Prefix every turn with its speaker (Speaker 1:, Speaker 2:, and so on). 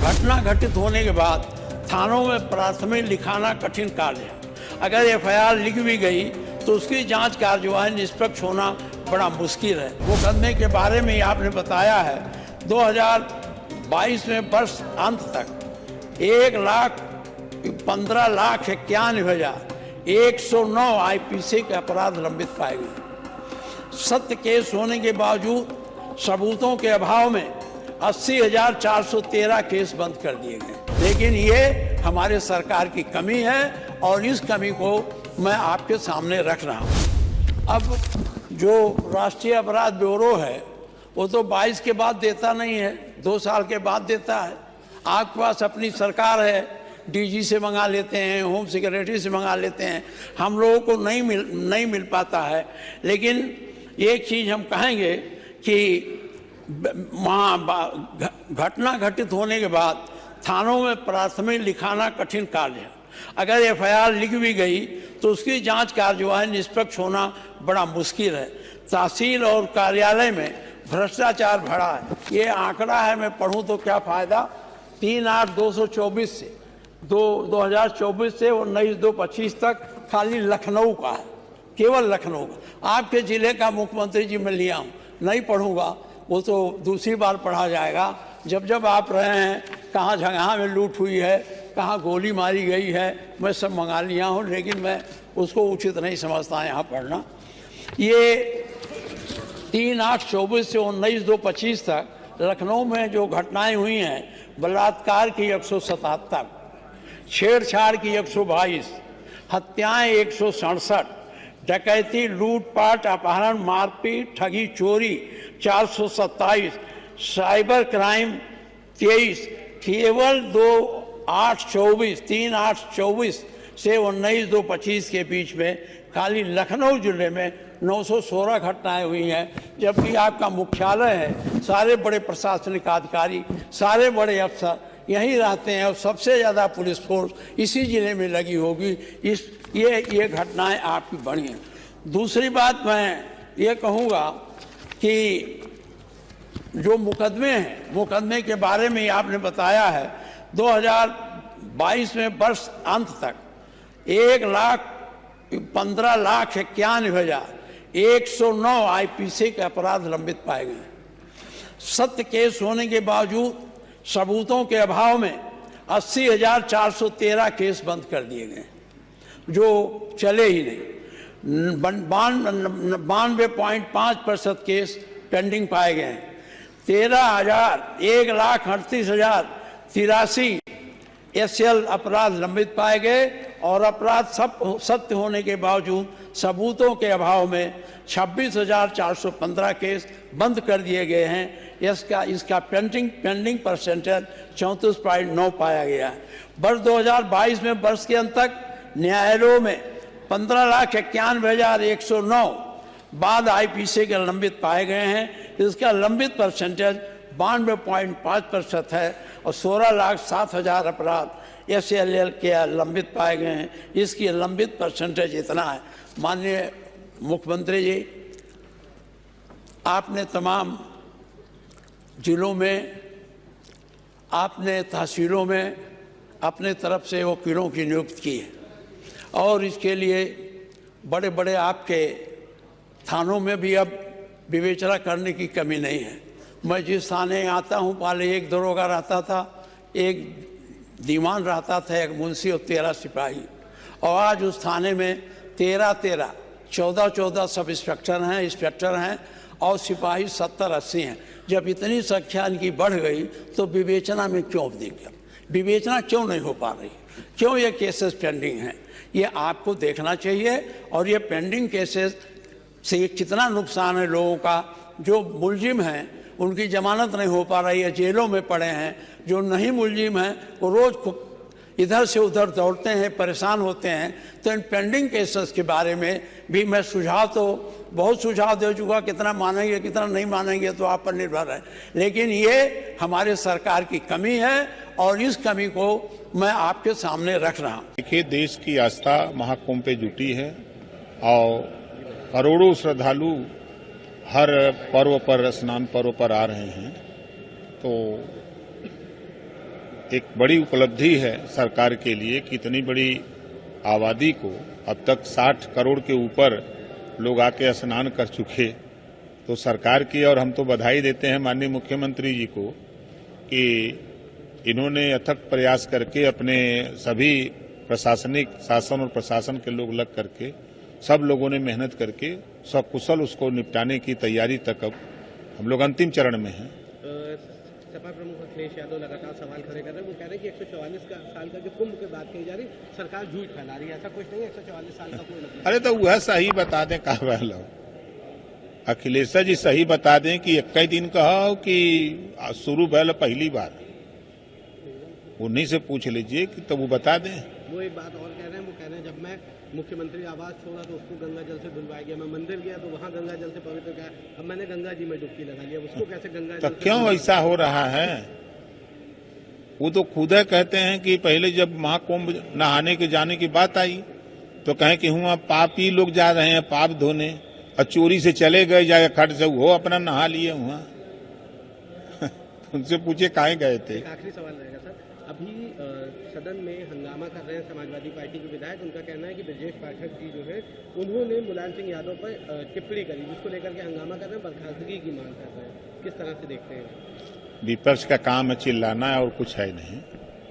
Speaker 1: घटना घटित होने के बाद थानों में प्राथमिक लिखाना कठिन कार्य है। अगर एफआईआर लिख भी गई तो उसकी जांच कार्यवाही निष्पक्ष होना बड़ा मुश्किल है। मुकदमे के बारे में आपने बताया है 2022 में वर्ष अंत तक 1,15,91,109 आईपीसी के अपराध लंबित पाए गए। सत्य केस होने के बावजूद सबूतों के अभाव में 80,413 केस बंद कर दिए गए। लेकिन ये हमारे सरकार की कमी है और इस कमी को मैं आपके सामने रख रहा हूँ। अब जो राष्ट्रीय अपराध ब्यूरो है वो तो 22 के बाद देता नहीं है, 2 साल के बाद देता है। आपके पास अपनी सरकार है, डीजी से मंगा लेते हैं, होम सेक्रेटरी से मंगा लेते हैं, हम लोगों को नहीं मिल पाता है। लेकिन एक चीज़ हम कहेंगे कि वहाँ घटना घटित होने के बाद थानों में प्राथमिक लिखाना कठिन कार्य है। अगर एफआईआर लिख भी गई तो उसकी जांच कार्यवाही निष्पक्ष होना बड़ा मुश्किल है। तहसील और कार्यालय में भ्रष्टाचार भरा है। ये आंकड़ा है, मैं पढ़ूं तो क्या फ़ायदा। 3/8/2024 से 2024 से 19/2/25 तक खाली लखनऊ का है, केवल लखनऊ का। आपके ज़िले का मुख्यमंत्री जी मैं लिया हूँ, नहीं पढ़ूंगा, वो तो दूसरी बार पढ़ा जाएगा। जब आप रहे हैं, कहाँ जगह में लूट हुई है, कहाँ गोली मारी गई है, मैं सब मंगा लिया हूँ, लेकिन मैं उसको उचित नहीं समझता यहाँ पढ़ना। ये 3/8/24 से 19/2/25 तक लखनऊ में जो घटनाएं हुई हैं, बलात्कार की 177, छेड़छाड़ की 122, हत्याएं 167, डकैती, लूटपाट, अपहरण, मारपीट, ठगी, चोरी 427, साइबर क्राइम 23, केवल 3/8/24 से 19/2/25 के बीच में खाली लखनऊ जिले में 916 घटनाएं हुई हैं। जबकि आपका मुख्यालय है, सारे बड़े प्रशासनिक अधिकारी, सारे बड़े अफसर यहीं रहते हैं और सबसे ज़्यादा पुलिस फोर्स इसी ज़िले में लगी होगी। ये घटनाएं आपकी बढ़ी हैं। दूसरी बात मैं ये कहूँगा कि जो मुकदमे हैं, मुकदमे के बारे में आपने बताया है 2022 में वर्ष अंत तक 1,15,91,109 आईपीसी के अपराध लंबित पाए गए। सत्य केस होने के बावजूद सबूतों के अभाव में 80,413 केस बंद कर दिए गए, जो चले ही नहीं। 92.5% केस पेंडिंग पाए गए हैं। 1,38,83 एसएल अपराध लंबित पाए गए और अपराध सब सत्य होने के बावजूद सबूतों के अभाव में 26,415 केस बंद कर दिए गए हैं। इसका पेंडिंग परसेंटेज 34.9 पाया गया है। वर्ष 2022 में वर्ष के अंत तक न्यायालयों में 15,91,109 बाद आईपीसी के लंबित पाए गए हैं। इसका लंबित परसेंटेज 92.5% है और 16,07,000 अपराध एसएलएल के लंबित पाए गए हैं। इसकी लंबित परसेंटेज इतना है। माननीय मुख्यमंत्री जी, आपने तमाम जिलों में, आपने तहसीलों में अपने तरफ से वकीलों की नियुक्ति की है और इसके लिए बड़े बड़े आपके थानों में भी अब विवेचना करने की कमी नहीं है। मैं जिस थाने आता हूँ, पहले एक दरोगा रहता था, एक दीवान रहता था, एक मुंशी और 13 सिपाही, और आज उस थाने में 14 सब इंस्पेक्टर हैं और सिपाही 70-80 हैं। जब इतनी संख्या इनकी बढ़ गई तो विवेचना में क्यों विवेचना क्यों नहीं हो पा रही, क्यों ये केसेस पेंडिंग हैं, ये आपको देखना चाहिए। और ये पेंडिंग केसेस से कितना नुकसान है लोगों का। जो मुलजिम हैं उनकी जमानत नहीं हो पा रही है, जेलों में पड़े हैं। जो नहीं मुलजिम हैं वो रोज़ इधर से उधर दौड़ते हैं, परेशान होते हैं। तो इन पेंडिंग केसेस के बारे में भी मैं बहुत सुझाव दे चुका। कितना मानेंगे कितना नहीं मानेंगे तो आप पर निर्भर है, लेकिन ये हमारे सरकार की कमी है और इस कमी को मैं आपके सामने रख रहा हूँ।
Speaker 2: देखिए, देश की आस्था महाकुंभ पे जुटी है और करोड़ों श्रद्धालु हर पर्व पर, स्नान पर्व पर आ रहे हैं। तो एक बड़ी उपलब्धि है सरकार के लिए कि इतनी बड़ी आबादी को अब तक 60 करोड़ के ऊपर लोग आके स्नान कर चुके। तो सरकार की और हम तो बधाई देते हैं माननीय मुख्यमंत्री जी को कि इन्होंने अथक प्रयास करके अपने सभी प्रशासनिक शासन और प्रशासन के लोग लग करके सब लोगों ने मेहनत करके सकुशल उसको निपटाने की तैयारी तक अब हम लोग अंतिम चरण में हैं।
Speaker 3: सपा प्रमुख अखिलेश यादव लगातार सवाल खड़े कर रहे हैं। वो कह रहे हैं कि 144 साल का जो कुंभ की बात कही जा रही सरकार झूठ फैला रही है, ऐसा कुछ नहीं है। 144 साल का कोई मतलब।
Speaker 2: अरे तो वह सही बता दें का वाला अखिलेश जी सही बता दें कि 21 दिन कहो कि शुरू भैल पहली बार उन्हीं से पूछ लीजिए कि तो वो बता दें।
Speaker 3: वो एक बात और कह रहे हैं, वो कह रहे हैं जब मैं मुख्यमंत्री आवास छोड़ा तो उसको गंगा जल से धुलवाया गया, मैं मंदिर गया तो वहां गंगा जल से पवित्र किया, अब मैंने गंगा जी में डुबकी लगा लिया, उसको कैसे गंगा
Speaker 2: तो
Speaker 3: जल
Speaker 2: क्यों ऐसा हो रहा है? वो तो खुद है कहते हैं कि पहले जब महाकुंभ नहाने के जाने की बात आई तो कहें कि हुआ पापी लोग जा रहे हैं पाप धोने और चोरी से चले गए जाए खट से वो अपना नहा लिए हुआ उनसे पूछे काहे गए थे।
Speaker 3: एक आखिरी सवाल रहेगा सर, अभी सदन में हंगामा कर रहे हैं समाजवादी पार्टी के विधायक। उनका कहना है कि ब्रजेश पाठक जी जो है उन्होंने मुलायम सिंह यादव पर टिप्पणी करी, जिसको लेकर के हंगामा कर रहे हैं, बर्खास्तगी की मांग कर रहे हैं। किस तरह से देखते हैं?
Speaker 2: विपक्ष का काम है चिल्लाना और कुछ है नहीं।